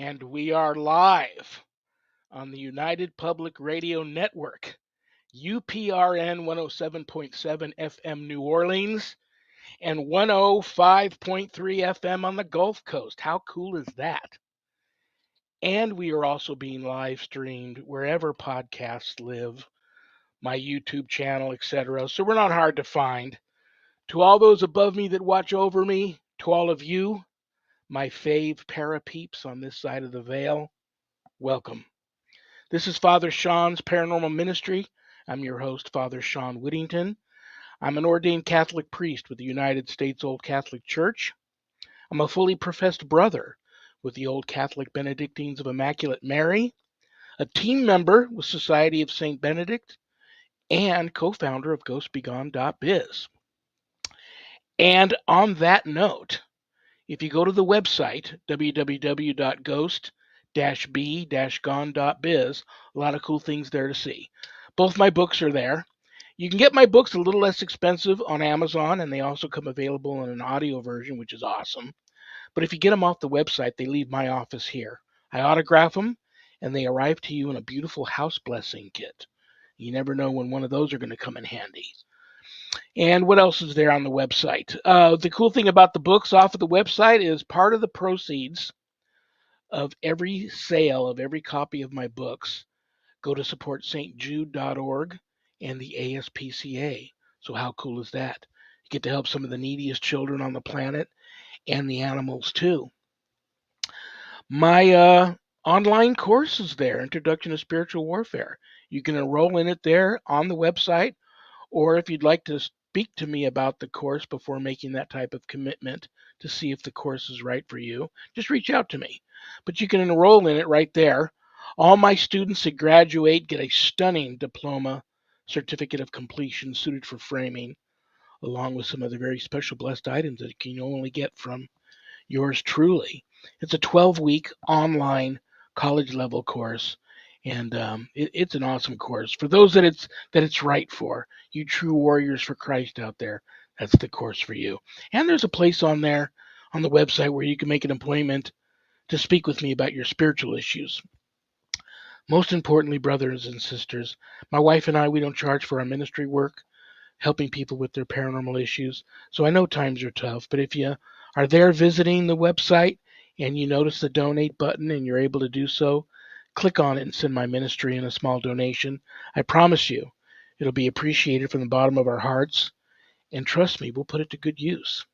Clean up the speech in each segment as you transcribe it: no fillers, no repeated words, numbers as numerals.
And we are live on the United Public Radio Network, UPRN 107.7 FM New Orleans and 105.3 FM on the Gulf Coast. How cool is that? And we are also being live streamed wherever podcasts live, my YouTube channel, etc. So we're not hard to find. To all those above me that watch over me, to all of you, my fave para peeps on this side of the veil, welcome. This is Father Shawn's Paranormal Ministry. I'm your host, Father Shawn Whittington. I'm an ordained Catholic priest with the United States Old Catholic Church. I'm a fully professed brother with the Old Catholic Benedictines of Immaculate Mary, a team member with Society of St. Benedict, and co-founder of GhostBegone.biz. And on that note, if you go to the website, www.ghost-b-gone.biz, a lot of cool things there to see. Both my books are there. You can get my books a little less expensive on Amazon, and they also come available in an audio version, which is awesome. But if you get them off the website, they leave my office here. I autograph them, and they arrive to you in a beautiful house blessing kit. You never know when one of those are going to come in handy. And what else is there on the website? The cool thing about the books off of the website is part of the proceeds of every sale of every copy of my books go to support stjude.org and the ASPCA. So how cool is that? You get to help some of the neediest children on the planet and the animals too. My online course is there, Introduction to Spiritual Warfare. You can enroll in it there on the website, or if you'd like to speak to me about the course before making that type of commitment to see if the course is right for you, just reach out to me. But you can enroll in it right there. All my students that graduate get a stunning diploma, certificate of completion suited for framing, along with some other very special blessed items that you can only get from yours truly. It's a 12-week online college level course, and it's an awesome course for those that it's right for. You true warriors for Christ out there, that's the course for you. And there's a place on there on the website where you can make an appointment to speak with me about your spiritual issues. Most importantly, brothers and sisters, my wife and I, we don't charge for our ministry work, helping people with their paranormal issues. So I know times are tough, but if you are there visiting the website and you notice the donate button and you're able to do so, click on it and send my ministry in a small donation. I promise you, it'll be appreciated from the bottom of our hearts. And trust me, we'll put it to good use.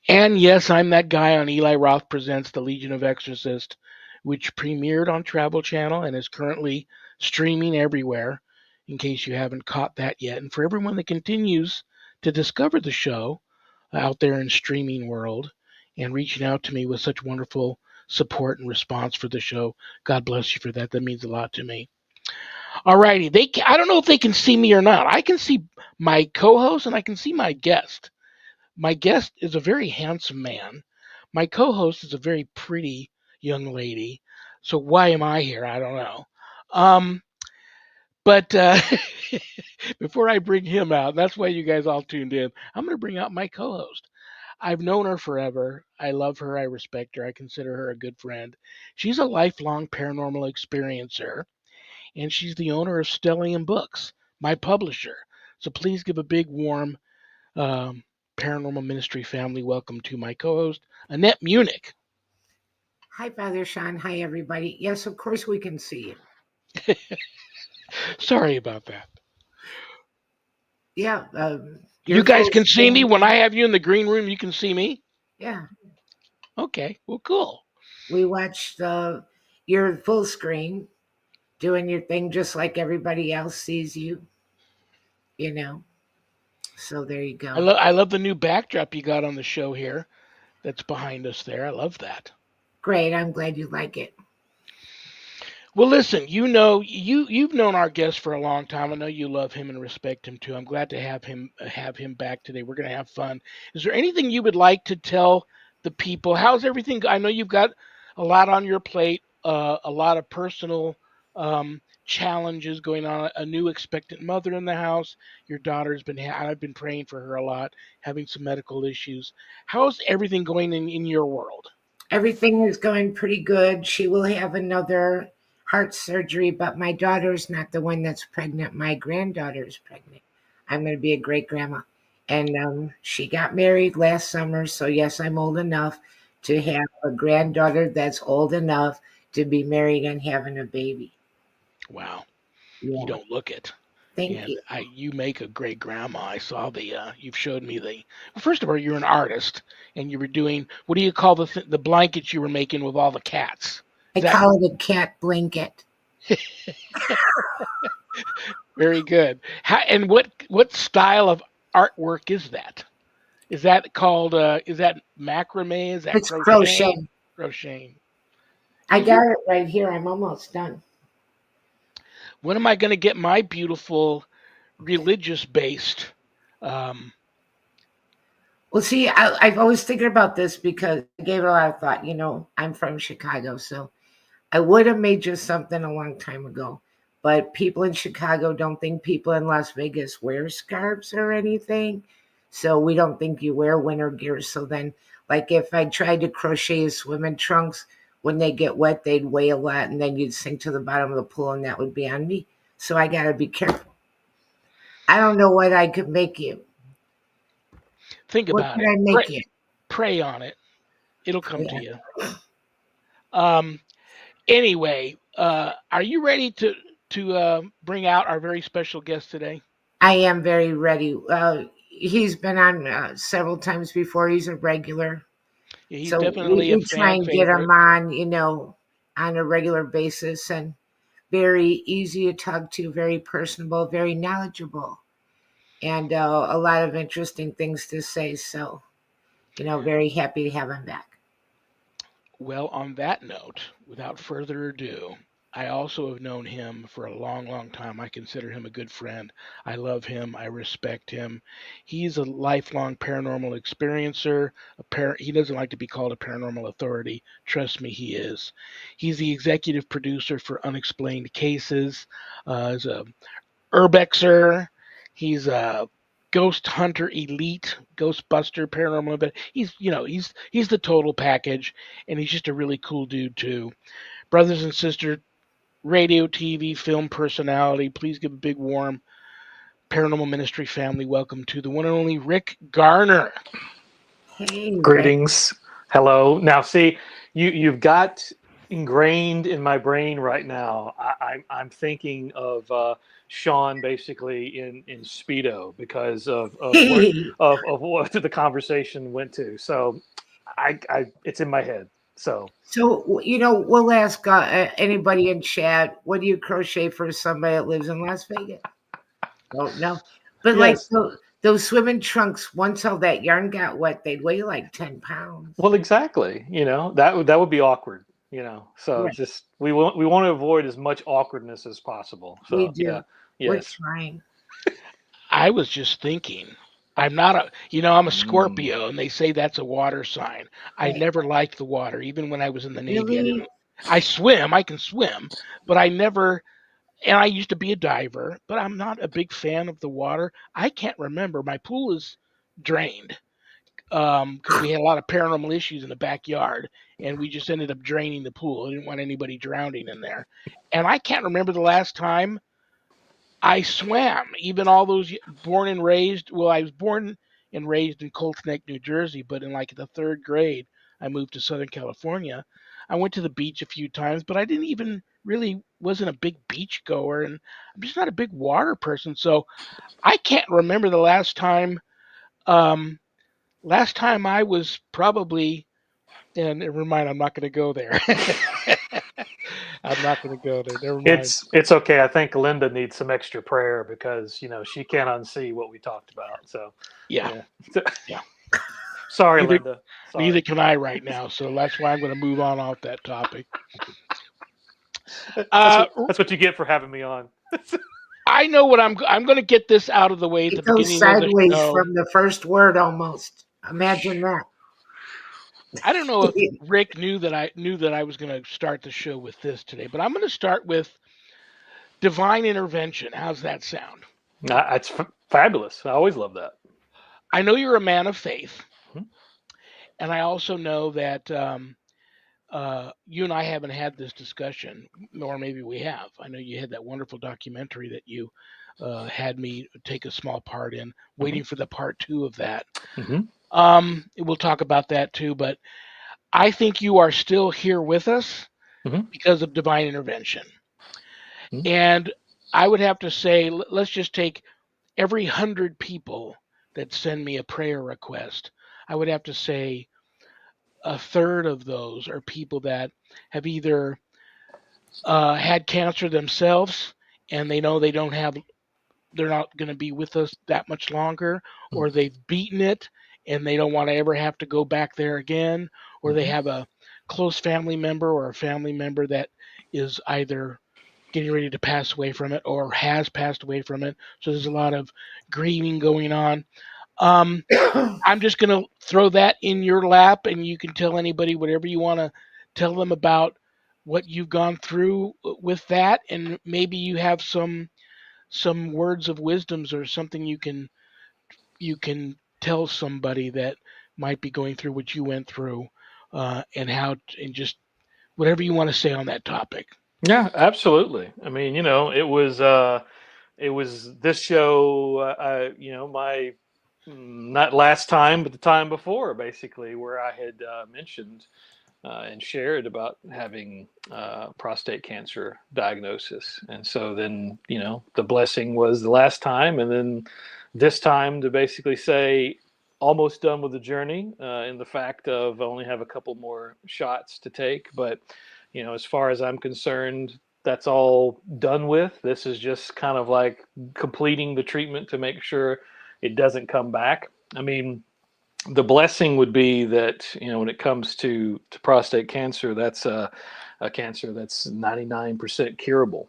And yes, I'm that guy on Eli Roth Presents The Legion of Exorcists, which premiered on Travel Channel and is currently streaming everywhere, in case you haven't caught that yet. And for everyone that continues to discover the show out there in streaming world and reaching out to me with such wonderful support and response for the show, God bless you for that. That means a lot to me. All righty. I don't know if they can see me or not. I can see my co-host and I can see my guest. My guest is a very handsome man. My co-host is a very pretty young lady. So why am I here? I don't know. But before I bring him out, that's why you guys all tuned in, I'm going to bring out my co-host. I've known her forever. I love her. I respect her. I consider her a good friend. She's a lifelong paranormal experiencer, and she's the owner of Stellium Books, my publisher. So please give a big, warm Paranormal Ministry family welcome to my co-host, Annette Munich. Hi, Father Shawn. Hi, everybody. Yes, of course we can see you. Sorry about that. Yeah. You guys can see me when I have you in the green room. You can see me? Yeah. Okay. Well, cool. We watched your full screen doing your thing just like everybody else sees you, you know. So there you go. I love the new backdrop you got on the show here that's behind us there. I love that. Great. I'm glad you like it. Well, listen, you've known our guest for a long time. I know you love him and respect him too. I'm glad to have him back today. We're going to have fun. Is there anything you would like to tell the people? How's everything? I know you've got a lot on your plate, a lot of personal challenges going on. A new expectant mother in the house. Your daughter's I've been praying for her a lot, having some medical issues. How's everything going in your world? Everything is going pretty good. She will have another heart surgery, but my daughter's not the one that's pregnant. My granddaughter is pregnant. I'm going to be a great grandma. And she got married last summer. So, yes, I'm old enough to have a granddaughter that's old enough to be married and having a baby. Wow, you Yeah. don't look it. Thank And you. you make a great grandma. I saw you've showed me well, first of all, you're an artist and you were doing, what do you call the blankets you were making with all the cats? I Is that call it a cat blanket. very good? And what style of artwork is that? Is that called, is that macrame? Is that It's crochet? crochet. Crocheting. I Hey, you're, got it right here. I'm almost done. when am I going to get my beautiful religious based? Um, Well, see, I've always thinking about this because I gave it a lot of thought. I'm from Chicago, so I would have made just something a long time ago. But people in Chicago don't think people in Las Vegas wear scarves or anything. So we don't think you wear winter gear. So then, like, if I tried to crochet swimming trunks, when they get wet, they'd weigh a lot and then you'd sink to the bottom of the pool and that would be on me. So I got to be careful. I don't know what I could make you. think What about could it. I make you? Pray on it. It'll come to Yeah. you. Um, Anyway, are you ready to bring out our very special guest today? I am very ready. He's been on several times before. He's a regular. Yeah, he's So we, definitely a we try fan and get him favorite. on, on a regular basis and very easy to talk to, very personable, very knowledgeable, and a lot of interesting things to say. So, very happy to have him back. Well, on that note, without further ado, I also have known him for a long, long time. I consider him a good friend. I love him. I respect him. He's a lifelong paranormal experiencer. He doesn't like to be called a paranormal authority. Trust me, he is. He's the executive producer for Unexplained Cases. He's a urbexer. He's a ghost hunter elite, ghostbuster, paranormal. But he's the total package, and he's just a really cool dude too. Brothers and sisters, radio, TV, film personality. Please give a big warm paranormal ministry family welcome to the one and only Rick Garner. Hey, Rick. Greetings. Hello. Now, see, you've got ingrained in my brain right now. I'm thinking of Shawn basically in Speedo because of where of what the conversation went to. So I it's in my head. So So, we'll ask anybody in chat, what do you crochet for somebody that lives in Las Vegas? Don't know. But like yes. those swimming trunks, once all that yarn got wet, they'd weigh like 10 pounds. Well, exactly. That would be awkward. So Right. just we want to avoid as much awkwardness as possible. We So yeah. do. We're Yes. trying. I was just thinking. I'm a Scorpio, and they say that's a water sign. I Right. never liked the water, even when I was in the Navy. I Really? didn't. I swim. I can swim, but I never. And I used to be a diver, but I'm not a big fan of the water. I can't remember. My pool is drained because we had a lot of paranormal issues in the backyard, and we just ended up draining the pool. I didn't want anybody drowning in there, and I can't remember the last time I swam. Even all those born and raised. Well, I was born and raised in Cold Neck, New Jersey, but in like the third grade, I moved to Southern California. I went to the beach a few times, but I didn't even really wasn't a big beach goer, and I'm just not a big water person. So I can't remember the last time. Um, last time I was probably, and never mind, I'm not going to go there. I'm not going to go there. Never mind. It's okay. I think Linda needs some extra prayer because she can't unsee what we talked about. So Yeah, yeah. yeah. Sorry, Neither Linda. neither Sorry. can I right now, so that's why I'm going to move on off that topic. That's Uh, what that's what you get for having me on. I know what I'm going to get this out of the way at the It goes beginning of the sideways show. from the first word almost. Imagine that. I don't know if Rick knew that I was going to start the show with this today, but I'm going to start with divine intervention. How's that sound? It's fabulous. I always love that. I know you're a man of faith, Hmm? and I also know that. you and I haven't had this discussion, or maybe we have. I know you had that wonderful documentary that you had me take a small part in, Hmm. waiting for the part two of that. Hmm. We'll talk about that too, but I think you are still here with us Hmm. because of divine intervention. Hmm. And I would have to say, let's just take every 100 people that send me a prayer request. I would have to say a third of those are people that have either had cancer themselves and they know they're not going to be with us that much longer, or they've beaten it and they don't want to ever have to go back there again, or they Hmm. have a close family member or a family member that is either getting ready to pass away from it or has passed away from it. So there's a lot of grieving going on. Um, I'm just going to throw that in your lap, and you can tell anybody whatever you want to tell them about what you've gone through with that, and maybe you have some words of wisdoms or something you can tell somebody that might be going through what you went through, and just whatever you want to say on that topic. Yeah, absolutely. I mean, it was this show, my not last time, but the time before, basically, where I had mentioned and shared about having prostate cancer diagnosis. And so then, the blessing was the last time, and then this time to basically say, almost done with the journey, in the fact of only have a couple more shots to take. But, as far as I'm concerned, that's all done with. This is just kind of like completing the treatment to make sure it doesn't come back. I mean, the blessing would be that, when it comes to prostate cancer, that's a cancer that's 99% curable.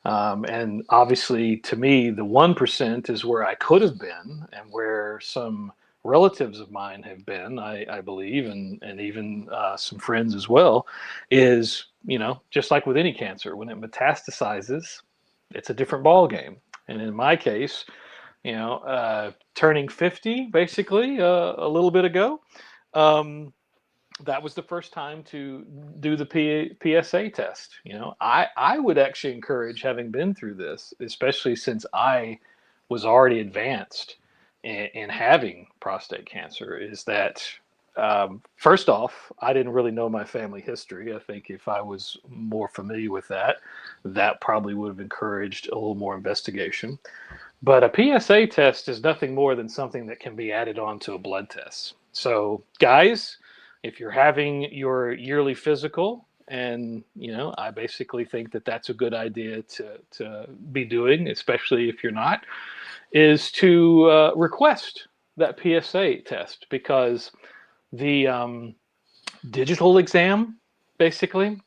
And obviously, to me, the 1% is where I could have been and where some relatives of mine have been, I believe, and even some friends as well, is, just like with any cancer, when it metastasizes, it's a different ball game. And in my case, turning 50 basically a little bit ago. Um, that was the first time to do the PSA test. I would actually encourage, having been through this, especially since I was already advanced in having prostate cancer, is that first off, I didn't really know my family history. I think if I was more familiar with that, that probably would have encouraged a little more investigation. But a PSA test is nothing more than something that can be added on to a blood test. So, guys, if you're having your yearly physical, and I basically think that that's a good idea to be doing, especially if you're not, is to request that PSA test, because the digital exam, basically,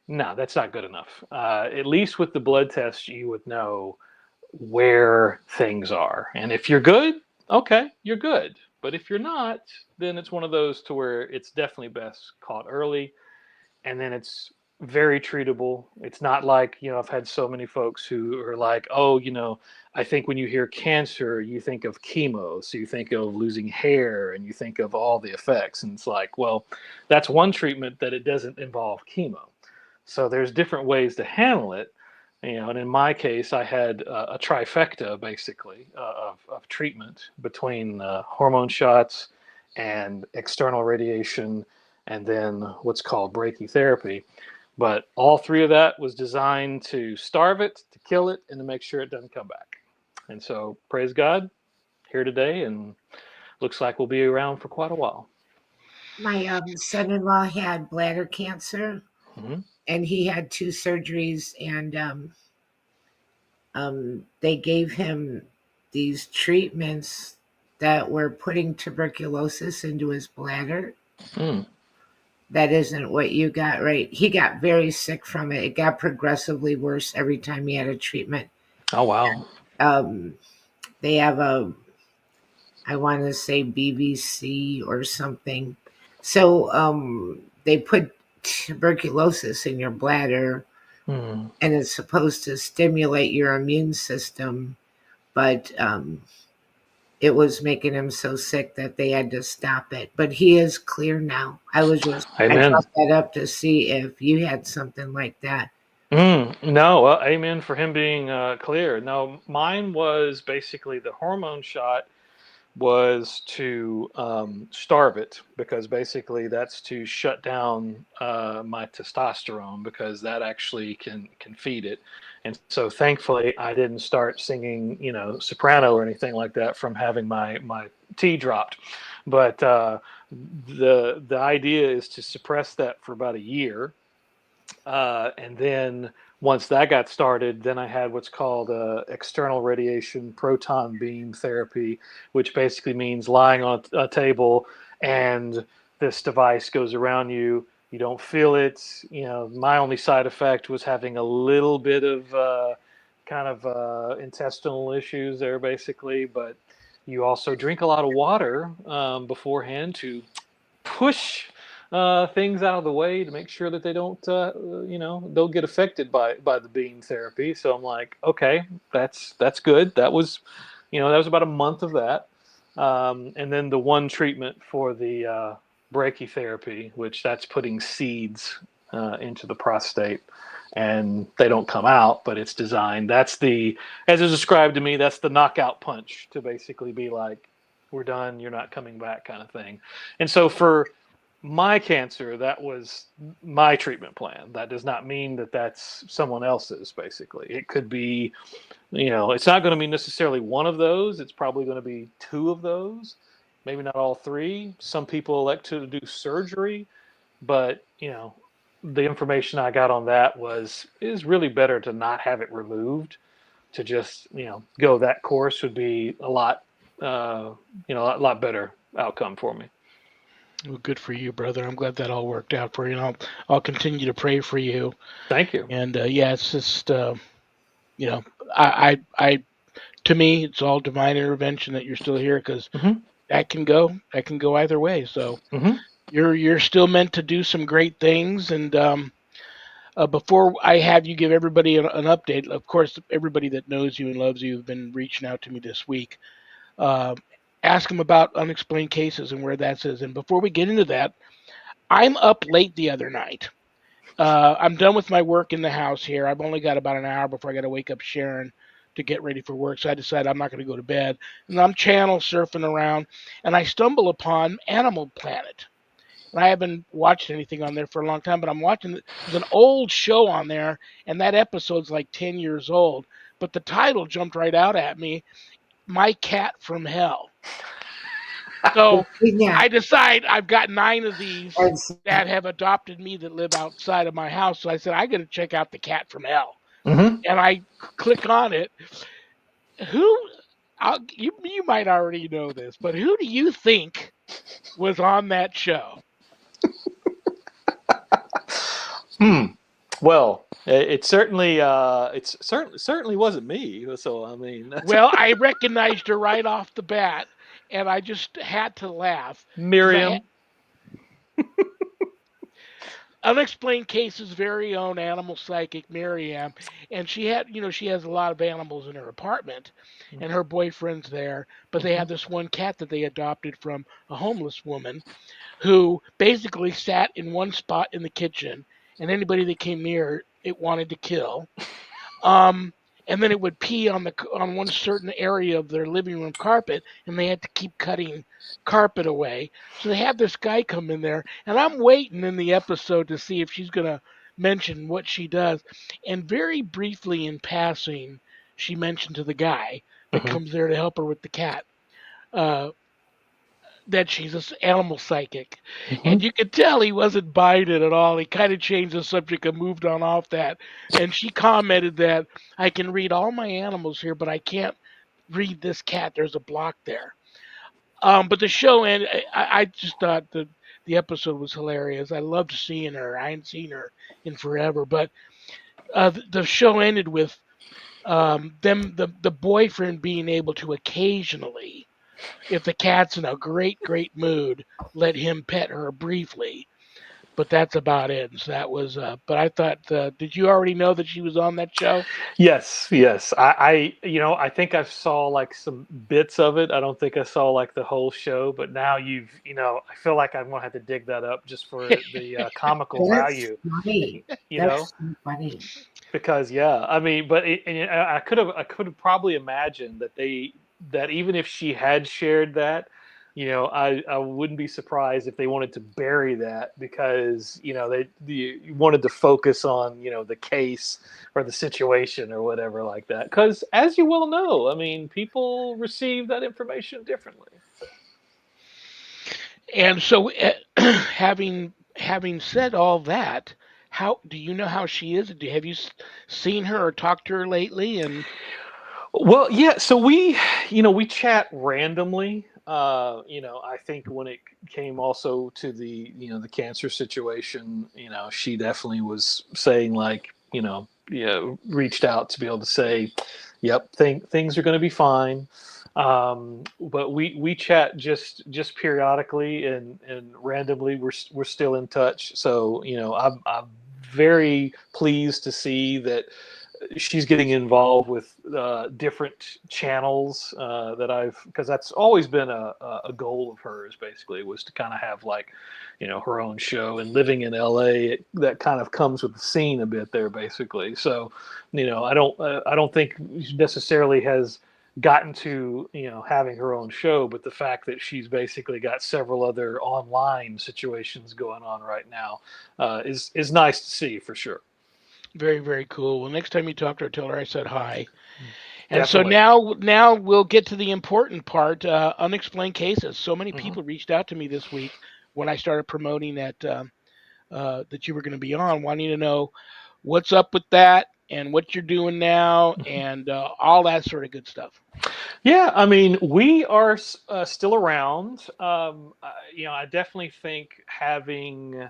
no, that's not good enough. At least with the blood test, you would know where things are. And if you're good, okay, you're good. But if you're not, then it's one of those to where it's definitely best caught early, and then it's very treatable. It's not like, I've had so many folks who are like, oh, I think when you hear cancer, you think of chemo. So you think of losing hair and you think of all the effects. And it's like, well, that's one treatment that it doesn't involve chemo. So there's different ways to handle it. And in my case, I had a trifecta basically of treatment between hormone shots and external radiation, and then what's called brachytherapy. But all three of that was designed to starve it, to kill it, and to make sure it doesn't come back. And so, praise God, here today, and looks like we'll be around for quite a while. My son-in-law had bladder cancer, Hmm. and he had two surgeries, and they gave him these treatments that were putting tuberculosis into his bladder. Mm. That isn't what you got, right? He got very sick from it. It got progressively worse every time he had a treatment. Oh, wow. Um, they have I want to say BBC or something. So they put tuberculosis in your bladder, Mm. and it's supposed to stimulate your immune system, but it was making him so sick that they had to stop it. But he is clear now. I Amen. brought that up to see if you had something like that. No, well, amen for him being clear. No, mine was basically the hormone shot was to starve it, because basically that's to shut down my testosterone, because that actually can feed it. And so thankfully I didn't start singing, soprano or anything like that from having my T dropped. But the idea is to suppress that for about a year, and then once that got started, then I had what's called external radiation proton beam therapy, which basically means lying on a table and this device goes around you. You don't feel it. My only side effect was having a little bit of kind of intestinal issues there, basically. But you also drink a lot of water beforehand to push things out of the way to make sure that they don't get affected by the beam therapy. So I'm like, okay, that's good. That was about a month of that, and then the one treatment for the brachytherapy, which that's putting seeds into the prostate. And they don't come out, but it's designed. As it's described to me, that's the knockout punch to basically be like, we're done, you're not coming back, kind of thing. And so for my cancer, that was my treatment plan. That does not mean that that's someone else's, basically. It could be, it's not going to be necessarily one of those. It's probably going to be two of those, maybe not all three. Some people elect to do surgery, but, the information I got on that is really better to not have it removed. To just, go that course would be a lot, a lot better outcome for me. Well, good for you, brother. I'm glad that all worked out for you. And I'll continue to pray for you. Thank you. And yeah, it's just I to me, it's all divine intervention that you're still here, because Mm-hmm. that can go either way. So Mm-hmm. you're still meant to do some great things. And before I have you give everybody an update, of course, everybody that knows you and loves you have been reaching out to me this week. Uh, ask them about unexplained cases and where that is. And before we get into that, I'm up late the other night. I'm done with my work in the house here. I've only got about an hour before I got to wake up Sharon to get ready for work. So I decided I'm not going to go to bed. And I'm channel surfing around, and I stumble upon Animal Planet. And I haven't watched anything on there for a long time, but I'm watching. There's an old show on there, and that episode's like 10 years old. But the title jumped right out at me: My Cat from Hell. So Yeah. I decide I've got 9 of these It's, that have adopted me that live outside of my house. So I said, I got to check out the Cat from Hell. Mm-hmm. And I click on it. Who, you might already know this, but who do you think was on that show? Well, it certainly wasn't me. So I mean, Well, I recognized her right off the bat, and I just had to laugh because Miriam. Unexplained Cases' very own animal psychic Miriam, and she has a lot of animals in her apartment, and her boyfriend's there, but they Mm-hmm. have this one cat that they adopted from a homeless woman who basically sat in one spot in the kitchen, and anybody that came near it wanted to kill. Um, and then it would pee on one certain area of their living room carpet, and they had to keep cutting carpet away. So they have this guy come in there, and I'm waiting in the episode to see if she's gonna mention what she does. And very briefly in passing, she mentioned to the guy that Mm-hmm. comes there to help her with the cat. Uh, that she's an animal psychic. And Mm-hmm. you could tell he wasn't buying it at all. He kind of changed the subject and moved on off that. And she commented that I can read all my animals here, but I can't read this cat. There's a block there. But the show ended. I just thought the episode was hilarious. I loved seeing her. I hadn't seen her in forever. But the show ended with the boyfriend being able to occasionally, if the cat's in a great mood, let him pet her briefly. but that's about it. So that was. But I thought, did you already know that she was on that show? Yes, yes. I think I saw like some bits of it. I don't think I saw like the whole show, but now I feel like I'm gonna have to dig that up just for the comical That's value, funny. you know, That's so funny. because yeah, I mean, but I could have probably imagined that even if she had shared that, I wouldn't be surprised if they wanted to bury that because they wanted to focus on the case or the situation or whatever like that. Because as you well know, I mean, people receive that information differently. And so, having said all that, how do you know how she is? Have you seen her or talked to her lately? And Well, yeah. So we chat randomly. I think when it came also to the cancer situation, she definitely was saying like, yeah, reached out to be able to say, yep, things are going to be fine. But we chat just periodically and randomly. We're still in touch. So I'm very pleased to see that she's getting involved with different channels that because that's always been a goal of hers. Basically, was to kind of have like, her own show. And living in LA, that kind of comes with the scene a bit there, basically. So, I don't think she necessarily has gotten to having her own show, but the fact that she's basically got several other online situations going on right now is nice to see for sure. very, very cool. Well, next time you talk to her, tell her I said hi. And so Definitely. now we'll get to the important part, unexplained cases. So many Hmm. people reached out to me this week when I started promoting that you were going to be on, wanting to know what's up with that and what you're doing now and all that sort of good stuff. Yeah, I mean, we are still around. I definitely think having,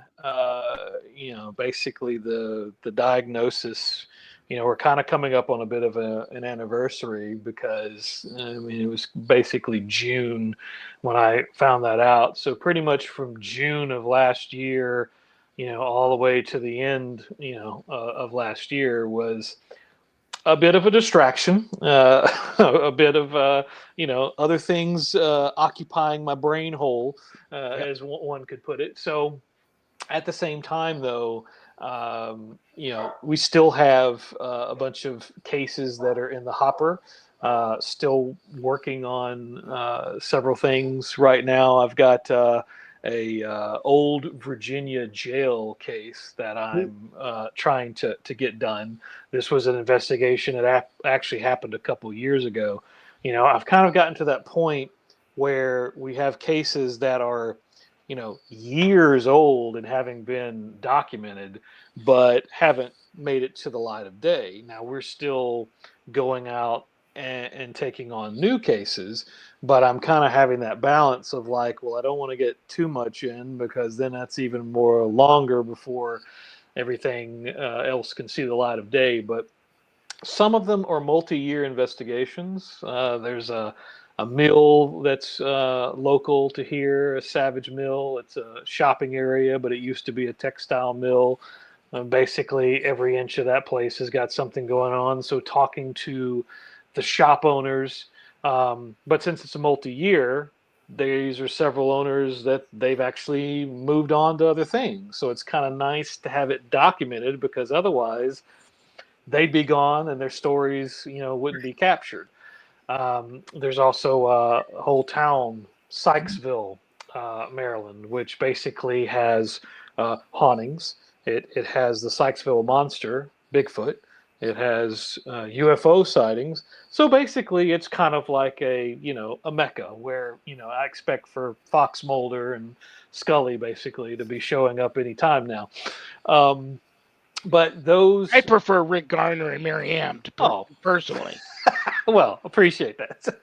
basically the diagnosis. We're kind of coming up on a bit of an anniversary because I mean it was basically June when I found that out. So pretty much from June of last year, all the way to the end, of last year was a bit of a distraction, a bit of other things occupying my brain hole, Yep. as one could put it. So at the same time, though, we still have a bunch of cases that are in the hopper. Still working on several things right now. I've got a old Virginia jail case that I'm trying to get done. This was an investigation that actually happened a couple years ago. I've kind of gotten to that point where we have cases that are years old and having been documented, but haven't made it to the light of day. Now we're still going out and taking on new cases, but I'm kind of having that balance of like, well, I don't want to get too much in because then that's even more longer before everything else can see the light of day. But some of them are multi-year investigations. There's a mill that's local to here, a Savage Mill. It's a shopping area, but it used to be a textile mill. Basically, every inch of that place has got something going on. So, talking to the shop owners, but since it's a multi-year, these are several owners that they've actually moved on to other things. So it's kind of nice to have it documented because otherwise they'd be gone and their stories, wouldn't be captured. There's also a whole town, Sykesville, Maryland, which basically has hauntings. It has the Sykesville monster, Bigfoot. It has UFO sightings. So basically, it's kind of like a mecca where I expect for Fox Mulder and Scully basically to be showing up anytime now. Um, but I those prefer Rick Garner and Mary Ann Oh, personally. well, appreciate that.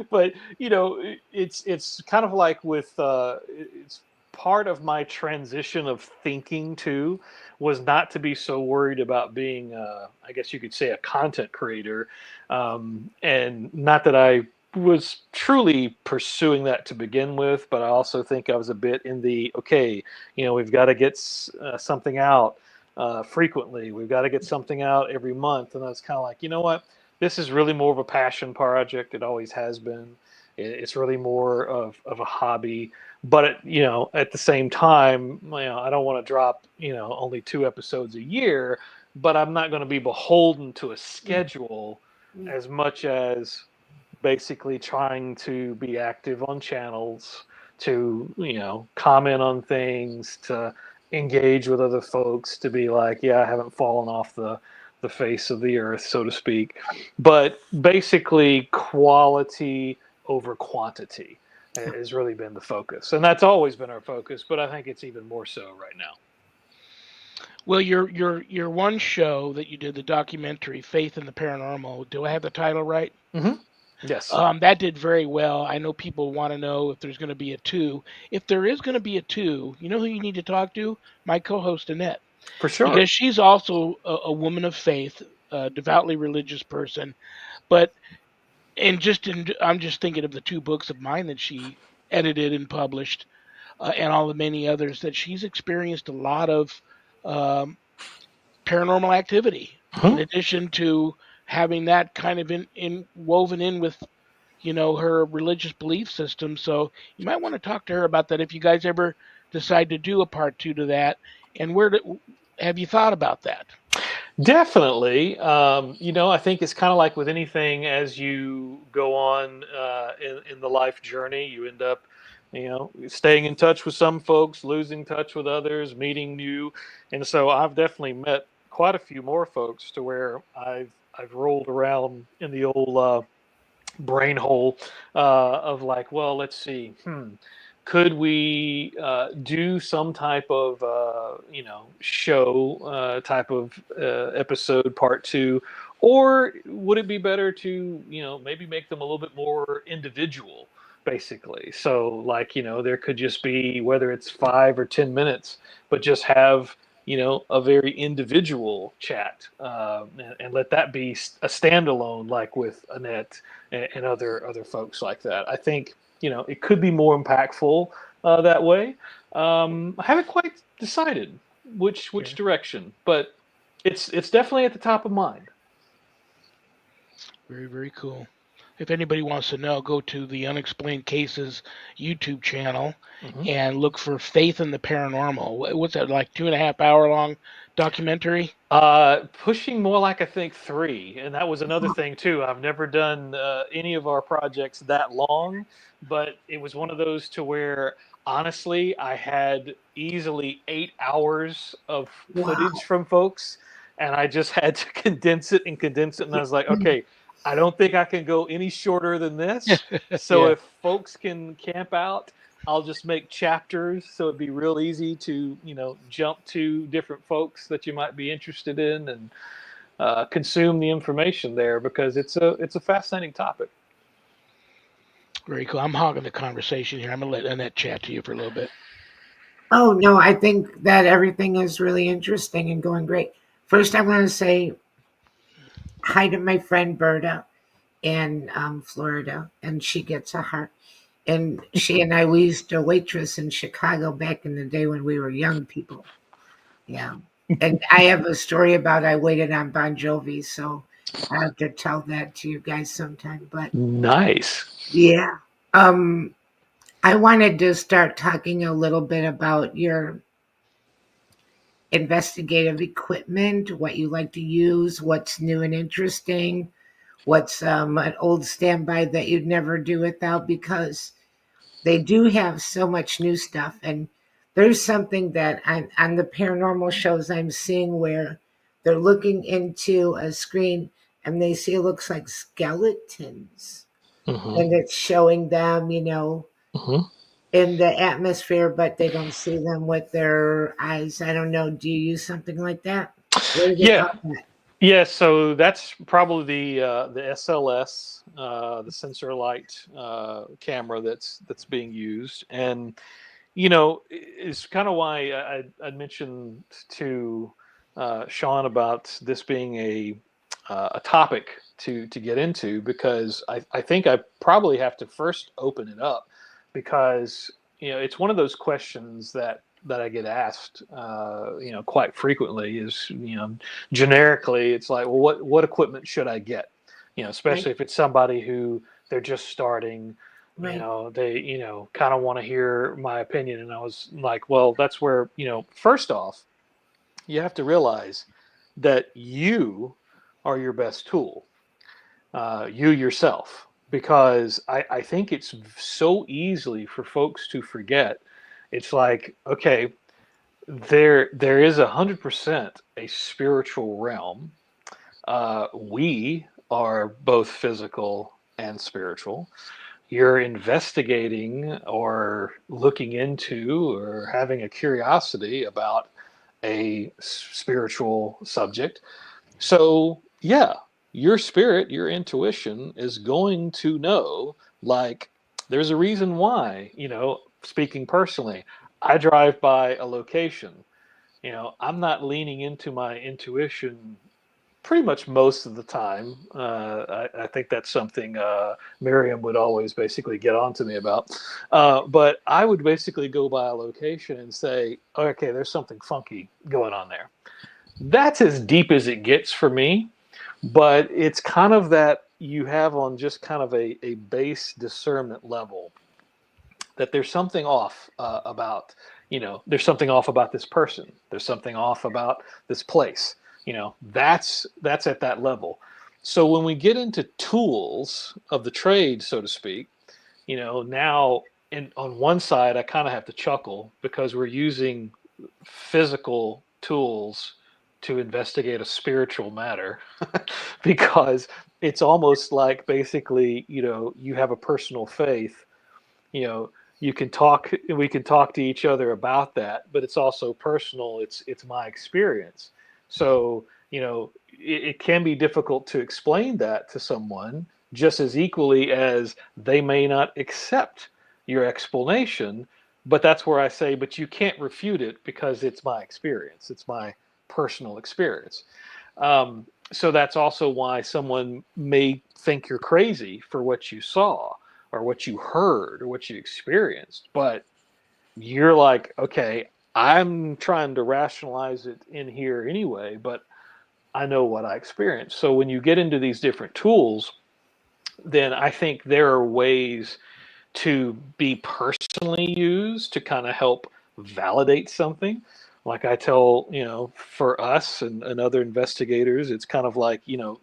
But it's kind of like with it's part of my transition of thinking too was not to be so worried about being I guess you could say a content creator, and not that I was truly pursuing that to begin with, but I also think I was a bit in the okay, we've got to get something out frequently. We've got to get something out every month, and I was kind of like, you know what, this is really more of a passion project. It always has been. It's really more of a hobby, but at the same time, I don't want to drop only 2 episodes a year, but I'm not going to be beholden to a schedule as much as basically trying to be active on channels, to comment on things, to engage with other folks, to be like, yeah, I haven't fallen off the face of the earth, so to speak. But basically, quality over quantity has really been the focus, and that's always been our focus. But I think it's even more so right now. Well, your one show that you did, the documentary Faith in the Paranormal. Do I have the title right? Mm-hmm. Yes. That did very well. I know people want to know if there's going to be a two. If there is going to be a two, you know who you need to talk to? My co-host Annette, For sure. because she's also a woman of faith, a devoutly religious person. But I'm just thinking of the two books of mine that she edited and published, and all the many others that she's experienced a lot of um, paranormal activity. In Huh? addition to having that kind of in woven in with her religious belief system. So you might want to talk to her about that if you guys ever decide to do a part two to that. And have you thought about that? Definitely. I think it's kind of like with anything as you go on in the life journey, you end up, staying in touch with some folks, losing touch with others, meeting new. And so I've definitely met quite a few more folks to where I've rolled around in the old brain hole of like, well, let's see, could we do some type of show type of episode part two, or would it be better to maybe make them a little bit more individual, basically? So like there could just be, whether it's 5 or 10 minutes, but just have a very individual chat, and let that be a standalone, like with Annette and other folks like that. I think it could be more impactful that way. I haven't quite decided which Sure. direction, but it's definitely at the top of mind. Very, very cool. If anybody wants to know, go to the Unexplained Cases YouTube channel Hmm. and look for Faith in the Paranormal. What's that, like 2.5 hour long documentary? Pushing more like, I think, 3, and that was another thing too. I've never done any of our projects that long, but it was one of those to where honestly I had easily 8 hours of Wow. footage from folks, and I just had to condense it, and I was like, okay, I don't think I can go any shorter than this. So Yeah. if folks can camp out, I'll just make chapters, so it'd be real easy to jump to different folks that you might be interested in, and consume the information there, because it's a fascinating topic. Very cool. I'm hogging the conversation here. I'm gonna let Annette chat to you for a little bit. Oh, no, I think that everything is really interesting and going great. First, I want to say hi to my friend Berta in Florida, and she gets a heart. And she and I, we used to waitress in Chicago back in the day when we were young people. Yeah. And I have a story about I waited on Bon Jovi, so I have to tell that to you guys sometime. But Nice. yeah. Um, I wanted to start talking a little bit about your investigative equipment, what you like to use, what's new and interesting, what's an old standby that you'd never do without, because they do have so much new stuff. And there's something that on the paranormal shows I'm seeing where they're looking into a screen and they see it looks like skeletons. Hmm. And it's showing them, Hmm. in the atmosphere, but they don't see them with their eyes. I don't know. Do you use something like that? What do they Yeah. call that? Yeah, so that's probably the SLS, the sensor light camera that's being used, and it's kind of why I mentioned to Shawn about this being a topic to get into, because I think I probably have to first open it up, because it's one of those questions that I get asked quite frequently, is generically, it's like, well, what equipment should I get, especially Right. if it's somebody who they're just starting, Right. they kind of want to hear my opinion. And I was like, well, that's where, first off, you have to realize that you are your best tool, you yourself, because I think it's so easily for folks to forget. It's like, okay, there is 100% a spiritual realm. We are both physical and spiritual. You're investigating or looking into or having a curiosity about a spiritual subject. So, yeah, your spirit, your intuition is going to know, like, there's a reason why, speaking personally, I drive by a location. I'm not leaning into my intuition pretty much most of the time. I think that's something Miriam would always basically get on to me about. But I would basically go by a location and say, okay, there's something funky going on there. That's as deep as it gets for me, but it's kind of that you have on just kind of a base discernment level, that there's something off about, there's something off about this person. There's something off about this place. That's at that level. So when we get into tools of the trade, so to speak, now on one side, I kind of have to chuckle, because we're using physical tools to investigate a spiritual matter, because it's almost like, basically, you have a personal faith, you know we can talk to each other about that, but it's also personal. It's my experience. So it can be difficult to explain that to someone, just as equally as they may not accept your explanation. But that's where I say, but you can't refute it, because it's my experience, it's my personal experience. So that's also why someone may think you're crazy for what you saw, or what you heard, or what you experienced. But you're like, okay, I'm trying to rationalize it in here anyway, but I know what I experienced. So when you get into these different tools, then I think there are ways to be personally used to kind of help validate something. Like I tell, for us and other investigators, it's kind of like,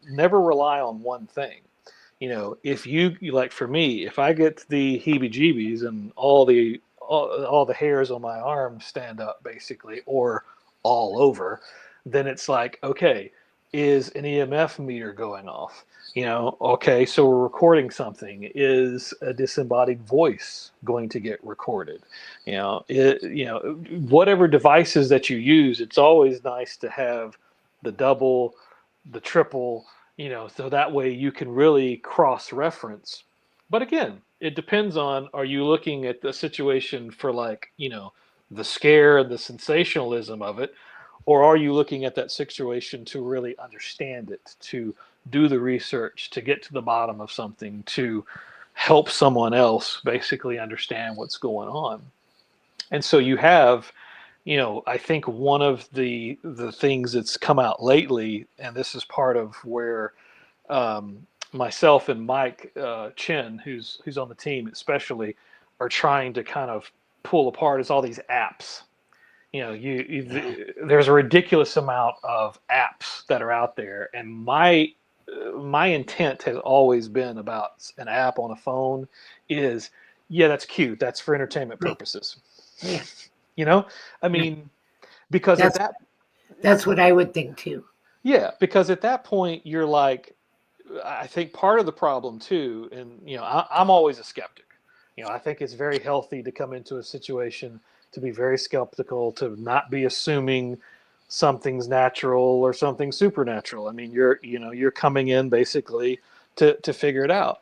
never rely on one thing. If like, for me, if I get the heebie-jeebies and all the hairs on my arm stand up, basically, or all over, then it's like, okay, is an EMF meter going off? Okay, so we're recording something. Is a disembodied voice going to get recorded? Whatever devices that you use, it's always nice to have the double, the triple, so that way you can really cross-reference. But again, it depends on, are you looking at the situation for, like, the scare and the sensationalism of it, or are you looking at that situation to really understand it, to do the research, to get to the bottom of something, to help someone else basically understand what's going on? And so you have, I think one of the things that's come out lately, and this is part of where myself and Mike Chin, who's on the team especially, are trying to kind of pull apart, is all these apps. There's a ridiculous amount of apps that are out there, and my intent has always been about an app on a phone is, yeah, that's cute, that's for entertainment Right. purposes. Yeah. you know I Right. mean, because at That's that that's what I would think too. yeah, because at that point you're like, I think part of the problem too, and I'm always a skeptic. I think it's very healthy to come into a situation to be very skeptical, to not be assuming something's natural or something supernatural. I mean, you're coming in basically to figure it out.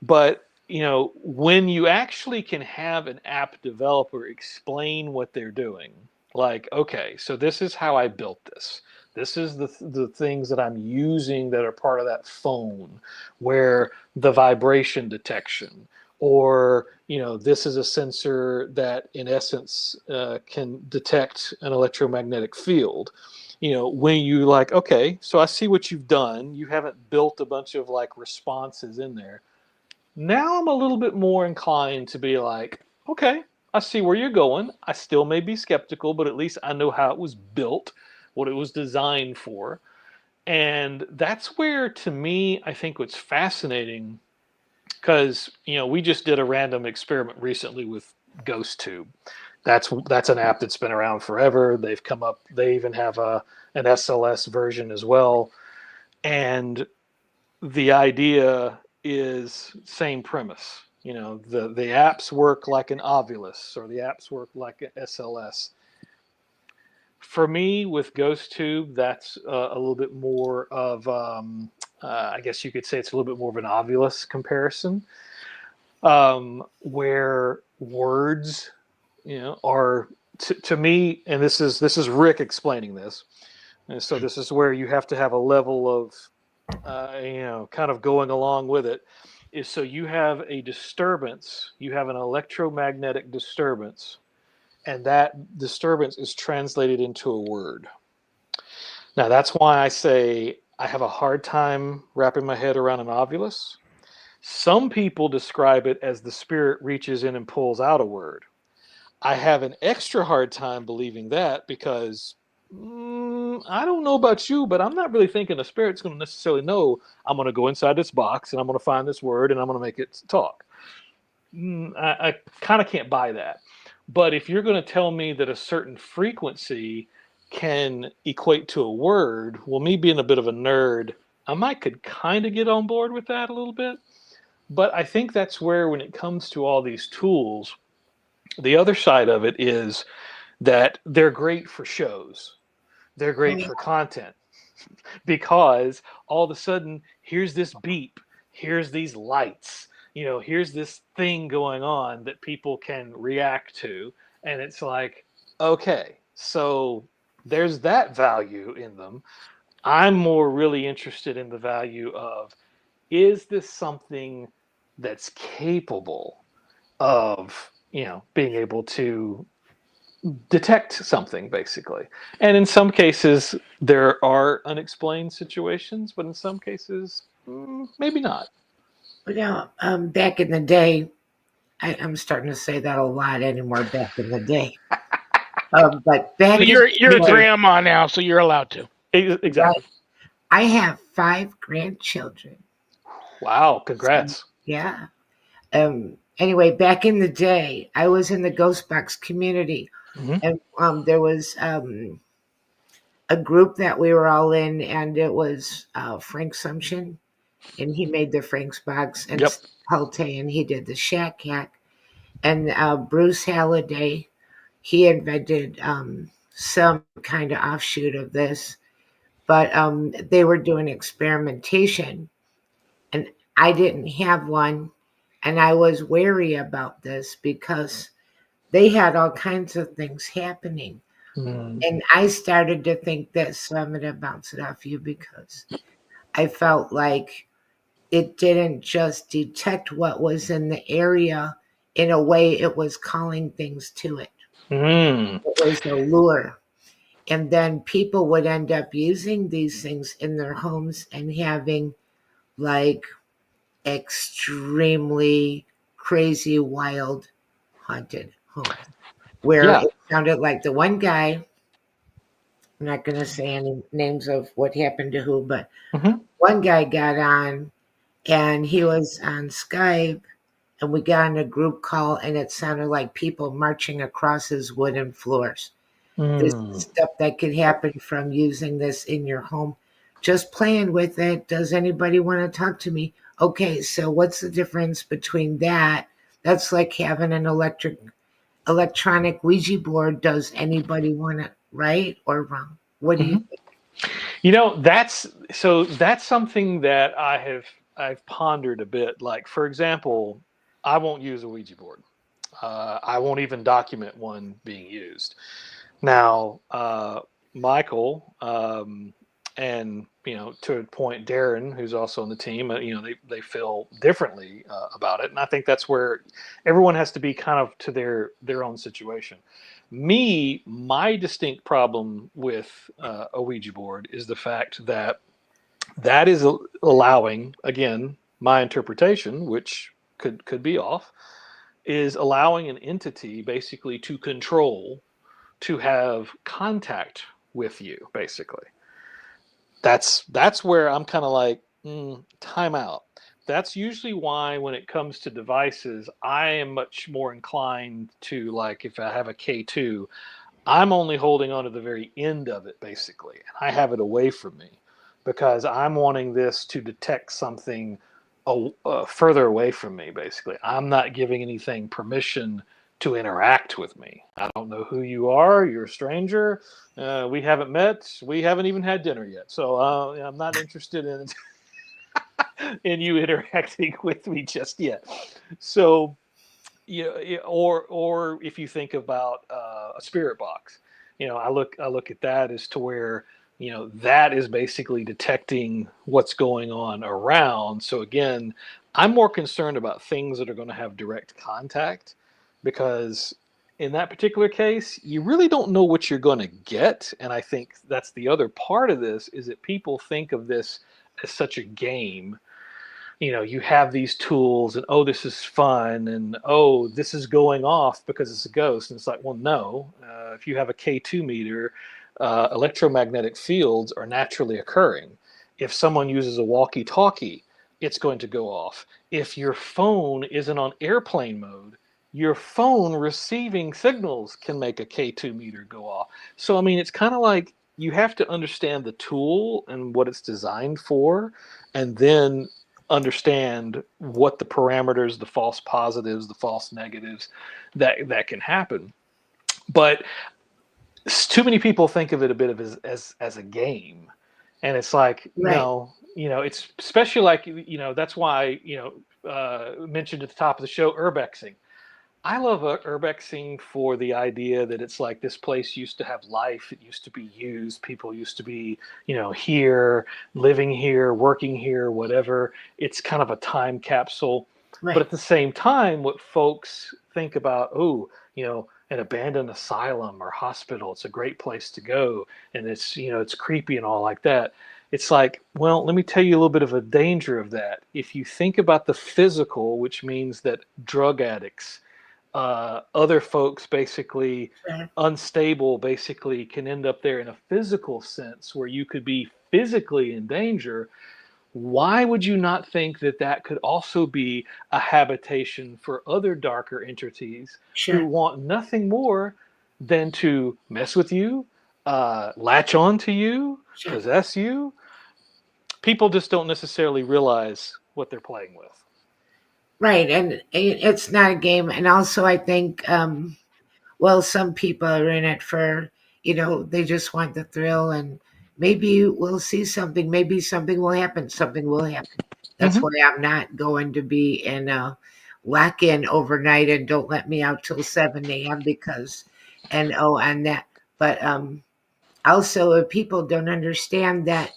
But when you actually can have an app developer explain what they're doing, like, okay, so this is how I built this. This is the things that I'm using that are part of that phone, where the vibration detection, or this is a sensor that in essence can detect an electromagnetic field. When you like, okay, so I see what you've done. You haven't built a bunch of like responses in there. Now I'm a little bit more inclined to be like, okay, I see where you're going. I still may be skeptical, but at least I know how it was built, what it was designed for. And that's where, to me, I think what's fascinating, because we just did a random experiment recently with GhostTube. That's an app that's been around forever. They've come up. They even have an SLS version as well. And the idea is same premise. The apps work like an Ovilus, or the apps work like an SLS. For me, with GhostTube, that's a little bit more of, I guess you could say it's a little bit more of an Ovilus comparison, where words, are to me, and this is Rick explaining this, and so this is where you have to have a level of, kind of going along with it, is so you have a disturbance, you have an electromagnetic disturbance, and that disturbance is translated into a word. Now, that's why I say I have a hard time wrapping my head around an Ovilus. Some people describe it as the spirit reaches in and pulls out a word. I have an extra hard time believing that because I don't know about you, but I'm not really thinking the spirit's going to necessarily know I'm going to go inside this box and I'm going to find this word and I'm going to make it talk. I kind of can't buy that. But if you're going to tell me that a certain frequency can equate to a word, well, me being a bit of a nerd, I might could kind of get on board with that a little bit. But I think that's where, when it comes to all these tools, the other side of it is that they're great for shows. They're great for content, because all of a sudden, here's this beep, here's these lights, here's this thing going on that people can react to. And it's like, okay, so there's that value in them. I'm more really interested in the value of, is this something that's capable of, being able to detect something, basically. And in some cases, there are unexplained situations, but in some cases, maybe not. Back in the day, I'm starting to say that a lot anymore. Back in the day, but Well, back in you're Me a too. grandma now, so you're allowed to. right, Exactly. I have 5 grandchildren. Wow. So, Congrats. yeah. Anyway, back in the day, I was in the ghost box community, Hmm. and there was a group that we were all in, and it was Frank Sumption, and he made the Frank's box, and Yep. Pelte, and he did the Shack Hack, and Bruce Halliday, he invented some kind of offshoot of this, but they were doing experimentation, and I didn't have one, and I was wary about this because they had all kinds of things happening. Mm. And I started to think this, so I'm going to bounce it off you because I felt like it didn't just detect what was in the area. In a way, it was calling things to it. Mm. It was a lure. And then people would end up using these things in their homes and having like extremely crazy, wild, haunted homes where Yeah. it sounded like the one guy, I'm not going to say any names of what happened to who, but Hmm. one guy got on and he was on Skype and we got on a group call and it sounded like people marching across his wooden floors. This is Mm. stuff that could happen from using this in your home. Just playing with it. Does anybody want to talk to me? Okay, so what's the difference between that? That's like having an electronic Ouija board. Does anybody want it right or wrong? What do you Hmm. think? That's something that I've pondered a bit. Like, for example, I won't use a Ouija board. I won't even document one being used. Now, Michael, and to a point, Darren, who's also on the team, they feel differently about it, and I think that's where everyone has to be kind of to their own situation. My distinct problem with a Ouija board is the fact that is allowing, again, my interpretation, which could be off, is allowing an entity basically to control, to have contact with you, basically. That's where I'm kind of like, time out. That's usually why when it comes to devices, I am much more inclined to, like, if I have a K2, I'm only holding on to the very end of it, basically, and I have it away from me because I'm wanting this to detect something further away from me, basically. I'm not giving anything permission to interact with me. I don't know who you are. You're a stranger. We haven't met. We haven't even had dinner yet. So I'm not interested in in you interacting with me just yet. So or if you think about a spirit box, I look at that as to where that is basically detecting what's going on around. So again, I'm more concerned about things that are going to have direct contact, because in that particular case, you really don't know what you're going to get. And I think that's the other part of this, is that people think of this as such a game. You have these tools, and oh, this is fun, and oh, this is going off because it's a ghost. And it's like, well, no. If you have a K2 meter, electromagnetic fields are naturally occurring. If someone uses a walkie-talkie, it's going to go off. If your phone isn't on airplane mode, your phone receiving signals can make a K2 meter go off. So, I mean, it's kind of like you have to understand the tool and what it's designed for, and then understand what the parameters, the false positives, the false negatives that can happen. But too many people think of it a bit of as a game, and it's like, Right. no, it's especially like, that's why, mentioned at the top of the show, urbexing. I love urbexing for the idea that it's like this place used to have life. It used to be used. People used to be, here, living here, working here, whatever. It's kind of a time capsule. But Right. at the same time, what folks think about, oh, an abandoned asylum or hospital, it's a great place to go. And it's creepy and all like that. It's like, well, let me tell you a little bit of a danger of that. If you think about the physical, which means that drug addicts, other folks, basically Sure. unstable, basically can end up there in a physical sense where you could be physically in danger. Why would you not think that that could also be a habitation for other darker entities who Sure. want nothing more than to mess with you, latch on to you, Sure. possess you? People just don't necessarily realize what they're playing with. Right. And it's not a game. And also, I think, well, some people are in it for, they just want the thrill, and maybe we'll see something. Maybe something will happen. Something will happen. That's Hmm. why I'm not going to be in a lock in overnight and don't let me out till 7 a.m. because, and oh, and that. But also, if people don't understand that,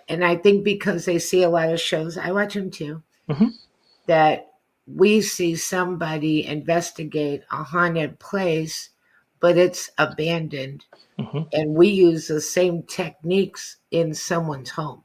and I think because they see a lot of shows, I watch them too, Hmm. that we see somebody investigate a haunted place, but it's abandoned. Hmm. And we use the same techniques in someone's home.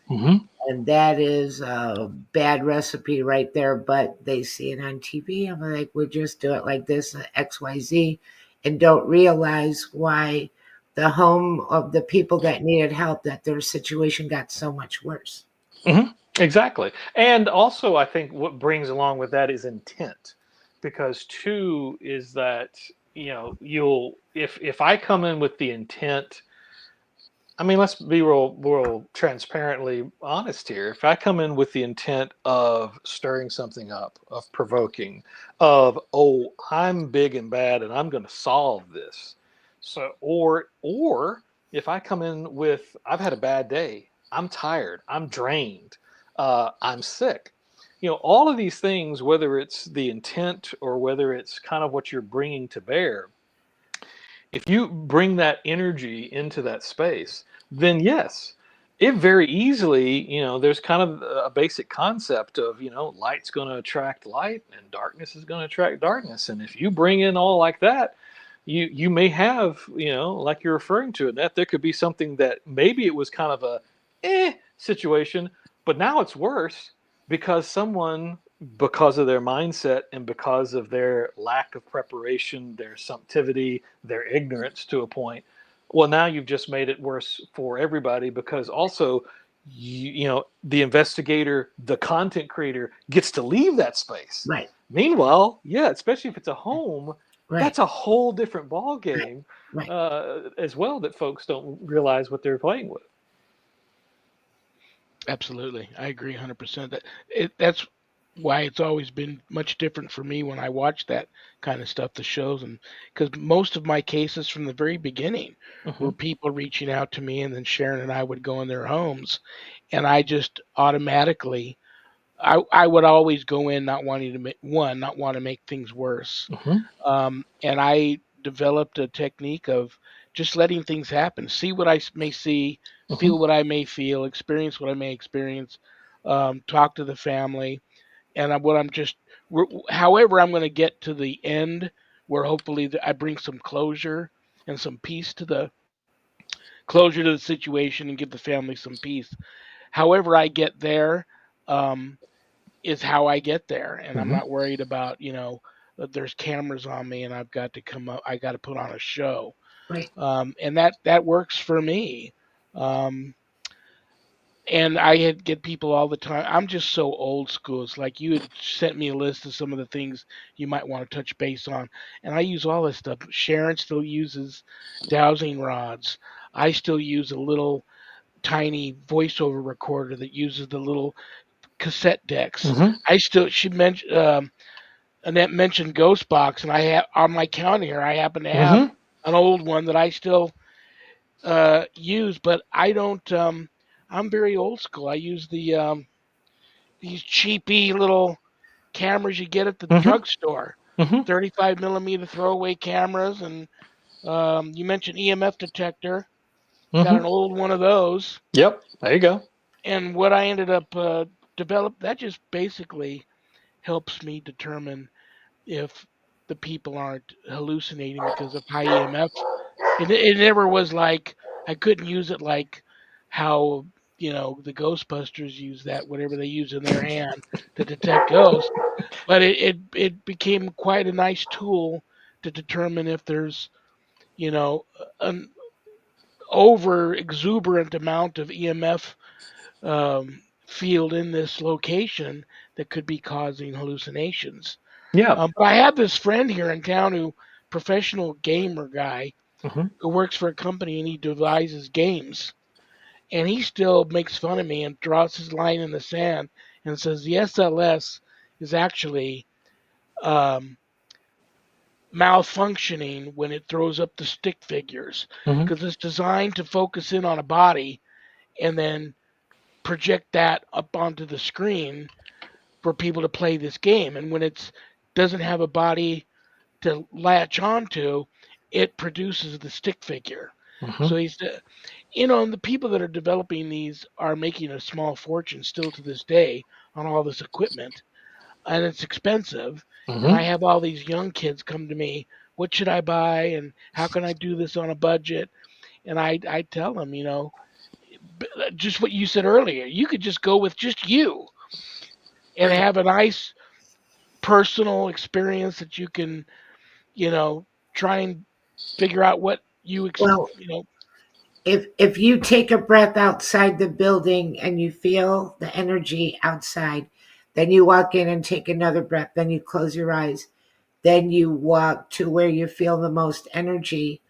Hmm. And that is a bad recipe right there. But they see it on TV. I'm like, we'll just do it like this, XYZ, and don't realize why the home of the people that needed help, that their situation got so much worse. Hmm. Exactly. And also, I think what brings along with that is intent. Because two is that, you'll, if I come in with the intent, I mean, let's be real transparently honest here. If I come in with the intent of stirring something up, of provoking, of, oh, I'm big and bad and I'm going to solve this. So, or if I come in with, I've had a bad day, I'm tired, I'm drained, I'm sick. All of these things, whether it's the intent or whether it's kind of what you're bringing to bear, if you bring that energy into that space, then yes, it very easily, there's kind of a basic concept of, light's going to attract light and darkness is going to attract darkness. And if you bring in all like that, you may have, like you're referring to it, that there could be something that maybe it was kind of a situation, but now it's worse because someone, because of their mindset and because of their lack of preparation, their subtlety, their ignorance to a point, well, now you've just made it worse for everybody because also, the investigator, the content creator gets to leave that space. Right. Meanwhile, yeah, especially if it's a home, Right. that's a whole different ball game Right. as well that folks don't realize what they're playing with. Absolutely, I agree 100%. That's why it's always been much different for me when I watch that kind of stuff, the shows, and because most of my cases from the very beginning Mm-hmm. were people reaching out to me, and then Sharon and I would go in their homes, and I just automatically, I would always go in not wanting to not want to make things worse, Mm-hmm. and I developed a technique of just letting things happen, see what I may see, Mm-hmm. feel what I may feel, experience what I may experience, talk to the family, and what I'm just, however, I'm going to get to the end where hopefully I bring some closure and some peace to the closure to the situation and give the family some peace. However, I get there, um, is how I get there, and I'm Mm-hmm. not worried about that there's cameras on me and I've got to come up, I got to put on a show, Right. and that works for me. Um, and I had get people all the time. I'm just so old school. It's like you had sent me a list of some of the things you might want to touch base on, and I use all this stuff. Sharon still uses dowsing rods. I still use a little tiny voiceover recorder that uses the little cassette decks. Mm-hmm. I still she mentioned Annette mentioned Ghost Box, and I have on my counter here. I happen to have Mm-hmm. an old one that I still use, but I don't. I'm very old school. I use these cheapy little cameras you get at the Mm-hmm. drugstore, Mm-hmm. 35 millimeter throwaway cameras, and you mentioned EMF detector. Got Mm-hmm. an old one of those, Yep. There you go. and what I ended up develop that just basically helps me determine if the people aren't hallucinating because of high EMF. It never was like I couldn't use it like how the Ghostbusters use that whatever they use in their hand to detect ghosts, but it became quite a nice tool to determine if there's an over exuberant amount of EMF field in this location that could be causing hallucinations. Yeah. But I have this friend here in town who professional gamer guy Mm-hmm. who works for a company and he devises games. And he still makes fun of me and draws his line in the sand and says the SLS is actually um, malfunctioning when it throws up the stick figures Mm-hmm. because it's designed to focus in on a body and then project that up onto the screen for people to play this game. And when it doesn't have a body to latch onto, it produces the stick figure. Mm-hmm. So and the people that are developing these are making a small fortune still to this day on all this equipment, and it's expensive. And I Mm-hmm. have all these young kids come to me, what should I buy, and how can I do this on a budget? And I tell them, just what you said earlier, you could just go with just you and Right. have a nice personal experience that you can, you know, try and figure out what Well, if you take a breath outside the building and you feel the energy outside, then you walk in and take another breath, then you close your eyes, then you walk to where you feel the most energy.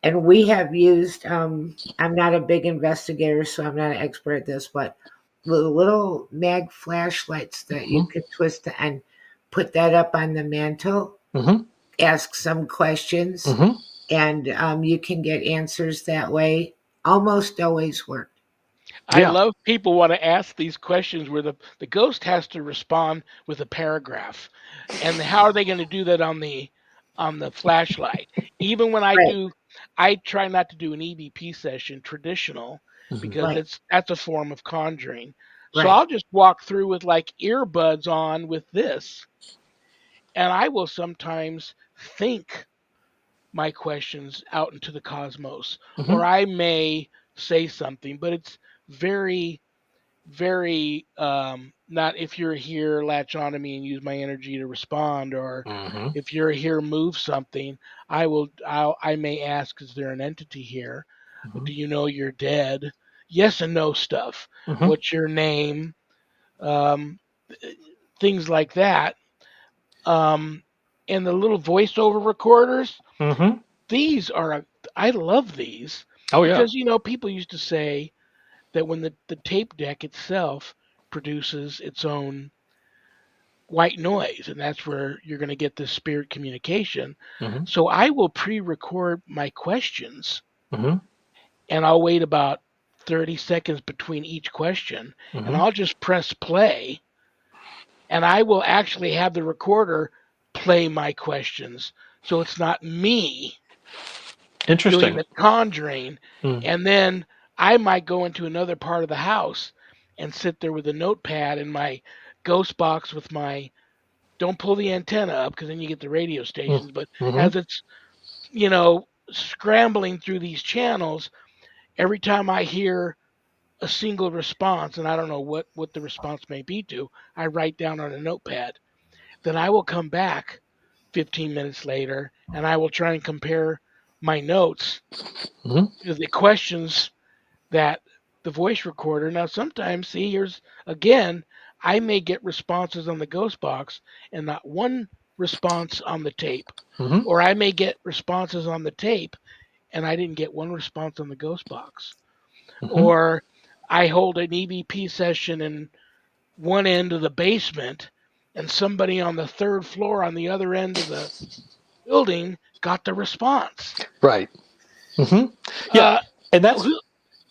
And we have used I'm not a big investigator, so I'm not an expert at this, but the little mag flashlights that you Mm-hmm. could twist and put that up on the mantle, Mm-hmm. ask some questions, Mm-hmm. and you can get answers that way. Almost always work. I Yeah. love people want to ask these questions where the ghost has to respond with a paragraph. And how are they going to do that on the flashlight? Even when I Right. do I try not to do an EVP session traditional Mhm. because Right. that's a form of conjuring. So Right. I'll just walk through with like earbuds on with this, and I will sometimes think my questions out into the cosmos, or Mhm. I may say something, but it's very very not if you're here latch on to me and use my energy to respond, or Mhm. if you're here move something. I may ask, is there an entity here? Mhm. Do you know you're dead? Yes and no stuff. Mhm. What's your name? um, Things like that. um, and the little voiceover recorders, Mhm. these are I love these Oh yeah. because people used to say that when the tape deck itself produces its own white noise, and that's where you're going to get this spirit communication. Mhm. So I will pre-record my questions, Mhm. and I'll wait about 30 seconds between each question, and Mhm. I'll just press play, and I will actually have the recorder play my questions. So it's not me doing Interesting. the conjuring, Mm. and then I might go into another part of the house and sit there with a notepad and my ghost box with my, don't pull the antenna up because then you get the radio Mm. stations, but Mhm. as it's scrambling through these channels, every time I hear a single response, and I don't know what the response may be to, I write down on a notepad. Then I will come back 15 minutes later and I will try and compare my notes Mhm. to the questions that the voice recorder. Now, sometimes, see, here's again, I may get responses on the ghost box and not one response on the tape. Mhm. Or I may get responses on the tape and I didn't get one response on the ghost box. Mhm. Or I hold an EVP session in one end of the basement and somebody on the third floor on the other end of the building got the response. Right. Mhm. Yeah, Uh, and that's who-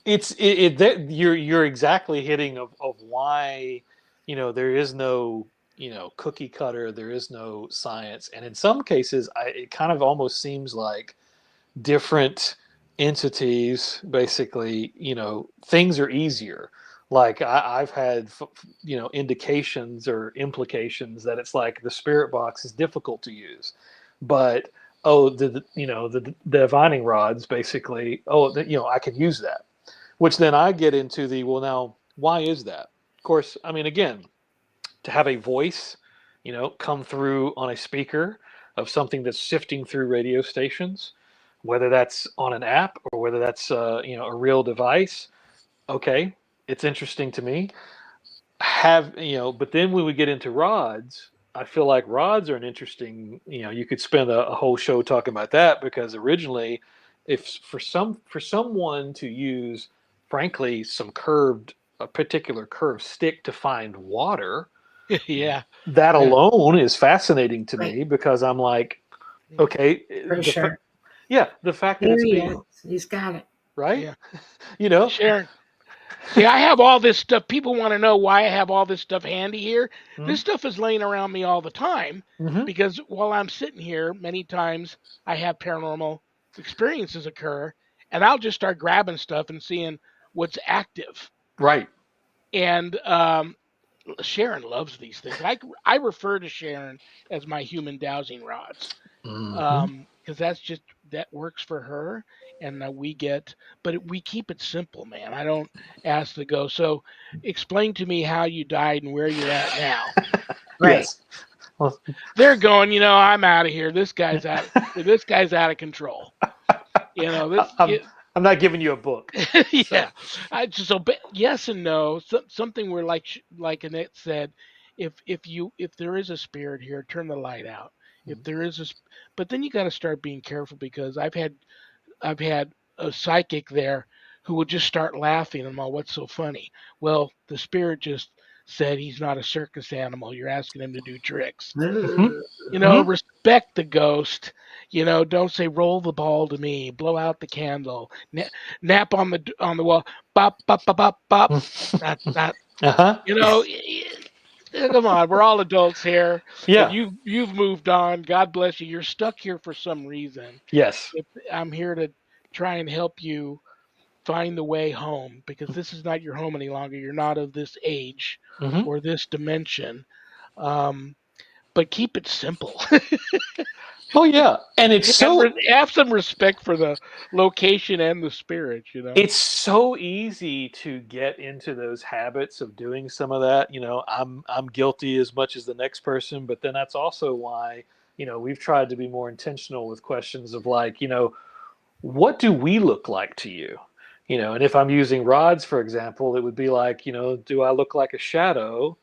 you're exactly hitting of why there is no cookie cutter, there is no science, and in some cases it kind of almost seems like different entities basically things are easier. Like I've had indications or implications that it's like the spirit box is difficult to use, but oh the divining rods basically, oh I can use that, which then I get into the, well, now why is that? Of course, I mean, again, to have a voice come through on a speaker of something that's sifting through radio stations, whether that's on an app or whether that's a real device. Okay, it's interesting to me. Have but then when we get into rods, I feel like rods are an interesting, you could spend a whole show talking about that, because originally, if for someone to use, frankly, a particular curved stick to find water, yeah, that yeah, alone is fascinating to Right. me, because I'm like, okay, For sure. yeah, the fact that Here it's he being is. He's got it. right, yeah. you know, Sharon, see, I have all this stuff. People want to know why I have all this stuff handy here. mm-hmm, This stuff is laying around me all the time mm-hmm, because while I'm sitting here, many times I have paranormal experiences occur, and I'll just start grabbing stuff and seeing what's active. right, And Sharon loves these things. I refer to Sharon as my human dowsing rods, mm-hmm, because that's just that works for her, and we get, but we keep it simple, man. I don't ask to go. So, explain to me how you died and where you're at now. Right. yes, well, They're going, I'm out of here. This guy's out of control. I- This. I'm I'm not giving you a book, so Yeah, I just so but yes and no. Something where like Annette said, if there is a spirit here, turn the light out. If there is but then you got to start being careful because I've had a psychic there who would just start laughing and, well, what's so funny? Well, the spirit just said he's not a circus animal. You're asking him to do tricks. mm-hmm, mm-hmm, Respect the ghost. Don't say roll the ball to me, blow out the candle, nap on the wall, bop bop bop bop bop. Not uh-huh, you know. Come on, we're all adults here, and Yeah. you've moved on. God bless you. You're stuck here for some reason. Yes. If I'm here to try and help you find the way home, because this is not your home any longer. You're not of this age Hmm. or this dimension. Um, but keep it simple. Oh yeah, and And have some respect for the location and the spirit, you know. it's so easy to get into those habits of doing some of that. I'm guilty as much as the next person, but then that's also why we've tried to be more intentional with questions of like, what do we look like to you? And if I'm using rods, for example, it would be like, do I look like a shadow?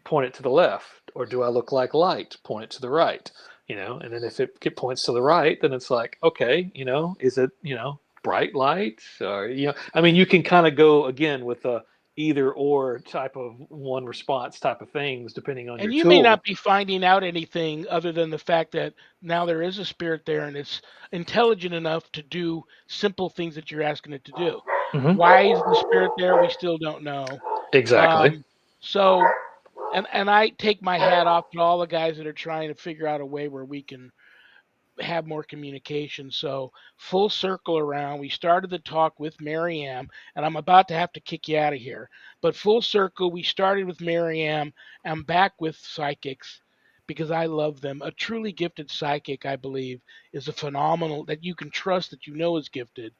Point it to the left, or do I look like light? Point it to the right. And then if it points to the right, then it's like, okay, is it bright light, or I mean, you can kind of go again with a either or type of one response type of things depending on your And you may tool. not be finding out anything other than the fact that now there is a spirit there and it's intelligent enough to do simple things that you're asking it to do. Hmm. Why is the spirit there? We still don't know. Exactly. Um, so, and I take my hat off to all the guys that are trying to figure out a way where we can have more communication. So full circle around. We started the talk with Maryam, and I'm about to have to kick you out of here. But full circle, we started with Maryam. I'm back with psychics because I love them. A truly gifted psychic, I believe, is a phenomenal that you can trust that you know is gifted,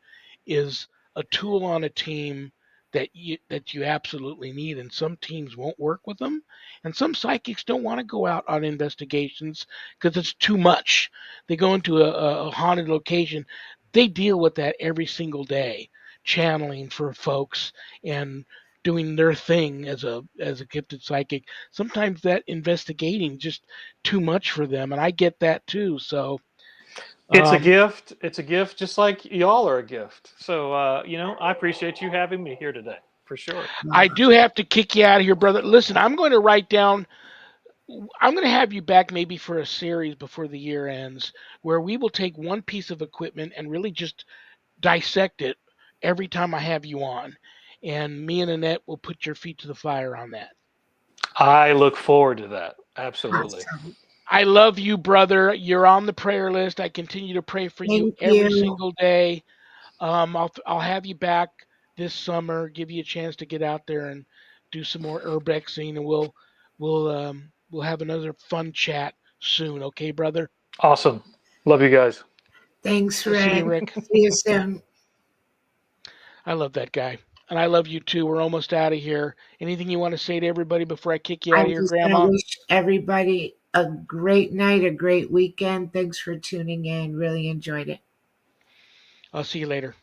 is a tool on a team that you absolutely need. And some teams won't work with them, and some psychics don't want to go out on investigations because it's too much. They go into a haunted location. They deal with that every single day, channeling for folks and doing their thing as a gifted psychic. Sometimes that investigating just too much for them, and I get that too. So It's a um, gift. It's a gift, just like y'all are a gift. So, I appreciate you having me here today for sure. I do have to kick you out of here, brother. Listen, I'm going to write down. I'm going to have you back maybe for a series before the year ends, where we will take one piece of equipment and really just dissect it every time I have you on. And me and Annette will put your feet to the fire on that. I look forward to that. Absolutely. Awesome. I love you, brother. You're on the prayer list. I continue to pray for you Thank every you. single day. I'll have you back this summer. Give you a chance to get out there and do some more urbexing, and we'll have another fun chat soon. Okay, brother. Awesome. Love you guys. Thanks, See you, Rick. Rick. See you soon. I love that guy. And I love you too. We're almost out of here. Anything you want to say to everybody before I kick you out I'm of here, just going to Grandma? wish everybody a great night, a great weekend. Thanks for tuning in. Really enjoyed it. I'll see you later.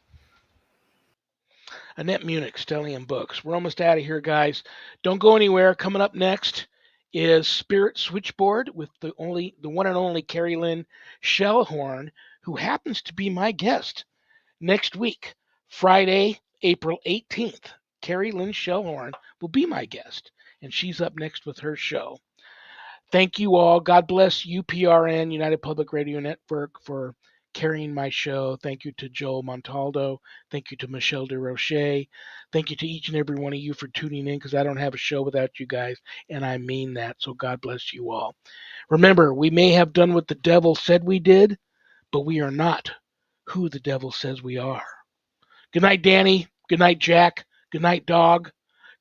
Annette Munich, Stellium Books. We're almost out of here, guys. Don't go anywhere. Coming up next is Spirit Switchboard with the one and only Carrie Lynn Shellhorn, who happens to be my guest next week, Friday, April 18th. Carrie Lynn Shellhorn will be my guest, and she's up next with her show. Thank you all. God bless UPRN, United Public Radio Network, for carrying my show. Thank you to Joel Montaldo. Thank you to Michelle DeRoche. Thank you to each and every one of you for tuning in because I don't have a show without you guys, and I mean that. So God bless you all. Remember, we may have done what the devil said we did, but we are not who the devil says we are. Good night, Danny. Good night, Jack. Good night, Dog.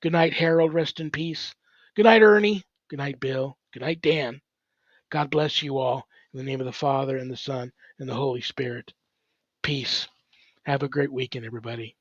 Good night, Harold. Rest in peace. Good night, Ernie. Good night, Bill. Good night, Dan. God bless you all. In the name of the Father, and the Son, and the Holy Spirit. Peace. Have a great weekend, everybody.